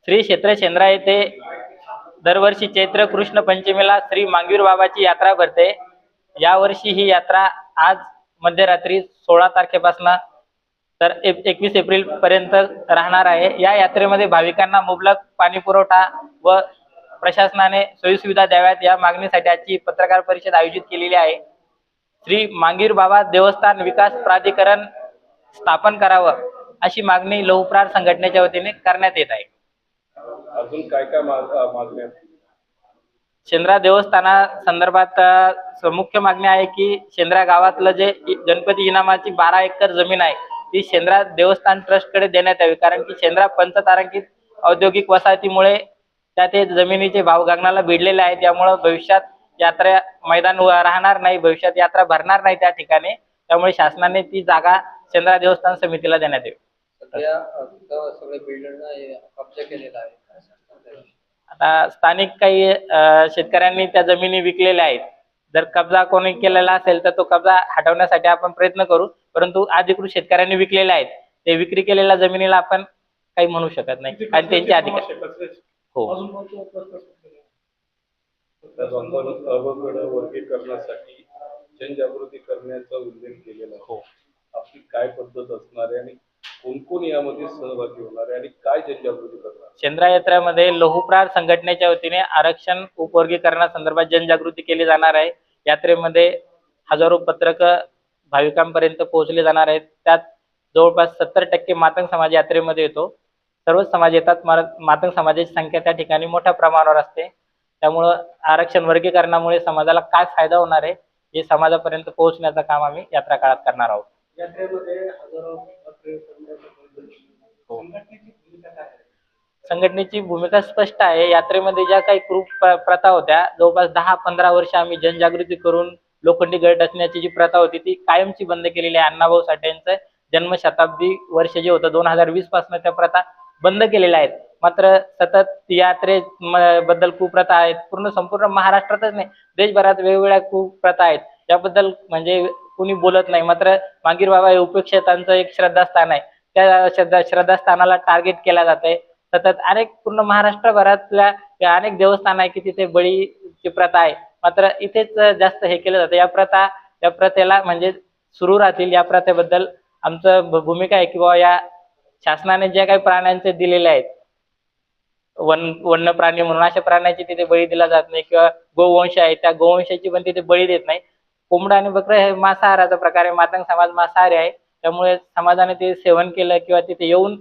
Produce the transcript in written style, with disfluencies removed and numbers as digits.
श्री क्षेत्र शेंद्रा येथे दरवर्षी चैत्र कृष्ण पंचमीला श्री मांगीर बाबाची यात्रा भरते। यावर्षी ही यात्रा आज मध्यरात्री 16 तारखेपासून तर 21 एप्रिल पर्यंत राहणार आहे। या यात्रेमध्ये भाविकांना मुबलक पाणी पुरवठा व प्रशासनाने सोयीसुविधा द्याव्यात या मागणीसाठी आजची पत्रकार परिषद आयोजित केलेली आहे। श्री मांगीर बाबा देवस्थान विकास प्राधिकरण स्थापन करावं अशी मागणी लहुप्रार संघटनेच्या वतीने करण्यात येत आहे। अजून काय काय मागण्या? शेंद्रा देवस्थाना संदर्भात मुख्य मागणी आहे की शेंद्रा गावातलं जे गणपती इनामाची 12 एकर जमीन आहे ती शेंद्रा देवस्थान ट्रस्ट कडे देण्यात यावी, कारण की शेंद्रा पंचतारांकित औद्योगिक वसाहतीमुळे त्या ते जमिनीचे भाव गगनाला भिडलेले आहेत। त्यामुळे भविष्यात यात्रा मैदान राहणार नाही, भविष्यात यात्रा भरणार नाही त्या ठिकाणी। त्यामुळे शासनाने ती जागा शेंद्रा देवस्थान समितीला देण्यात यावी। सगळे बिल्डरना कब्जा केलेला आहे। आता स्थानिक काही शेतकऱ्यांनी त्या जमिनी विकलेल्या आहेत। जर कब्जा कोणी केलेला असेल तर तो कब्जा हटवण्यासाठी आपण प्रयत्न करू, परंतु अधिकृत शेतकऱ्यांनी विकलेले आहेत ते विक्री केलेल्या जमिनीला आपण काही म्हणू शकत नाही आणि त्यांचे अधिकार हो। वर्गीकरणासाठी जनजागृती करण्याचा उल्लेख केलेला आहे। हो, आपली काय पद्धत असणार आहे आणि कोण कोण यामध्ये सहभागी होणार आहे आणि काय जनजागृती करणार? शेंद्रा यात्रेमध्ये लहुप्रार संघटनेच्या वतीने आरक्षण उपवर्गीकरणासंदर्भात जनजागृती केली जाणार आहे। यात्रेमध्ये हजारो पत्रक भाविकांपर्यंत पोहोचले जाणार आहेत। त्यात जवळपास 70% मातंग समाज यात्रेमध्ये येतो। सर्वच समाज येतात, मातंग समाजाची संख्या त्या ठिकाणी मोठ्या प्रमाणावर असते। त्यामुळं आरक्षण वर्गीकरणामुळे समाजाला काय फायदा होणार आहे हे समाजापर्यंत पोहोचण्याचं काम आम्ही यात्रा काळात करणार आहोत। यात्रेमध्ये हजारो संघटनेची भूमिका स्पष्ट आहे। यात्रेमध्ये ज्या काही क्रूप प्रथा होत्या, जवळपास 10-15 वर्ष आम्ही जनजागृती करून लोखंडी गट असण्याची जी प्रथा होती ती कायमची बंद केलेली आहे। अण्णाभाऊ साठे यांचं जन्मशताब्दी वर्ष जे होतं 2020 पासून त्या प्रथा बंद केलेल्या आहेत। मात्र सतत यात्रे बद्दल कुप्रथा आहेत, संपूर्ण महाराष्ट्रातच नाही देशभरात वेगवेगळ्या कुप्रथा आहेत, याबद्दल म्हणजे कुणी बोलत नाही। मात्र मांगीर बाबा हे उपेक्षितांचं एक श्रद्धास्थान आहे, त्या श्रद्धास्थानाला टार्गेट केला जात आहे। सतत अनेक पूर्ण महाराष्ट्रभरातल्या अनेक देवस्थान आहे की तिथे बळीची प्रथा आहे, मात्र इथेच जास्त हे केलं जातं। या प्रथेला म्हणजे सुरू राहतील या प्रथेबद्दल आमचं भूमिका आहे की बाबा या शासनाने ज्या काही प्राण्यांचे दिलेले आहेत वन्य प्राणी म्हणून, अशा प्राण्यांची तिथे बळी दिला जात नाही, किंवा गोवंश आहे त्या गोवंशाची पण तिथे बळी देत नाही। कोंबडा आणि बकरा हे मांसाहाराचा प्रकार आहे, मातंग समाज मांसाहारी आहे, त्यामुळे समाजाने ते सेवन केलं किंवा तिथे येऊन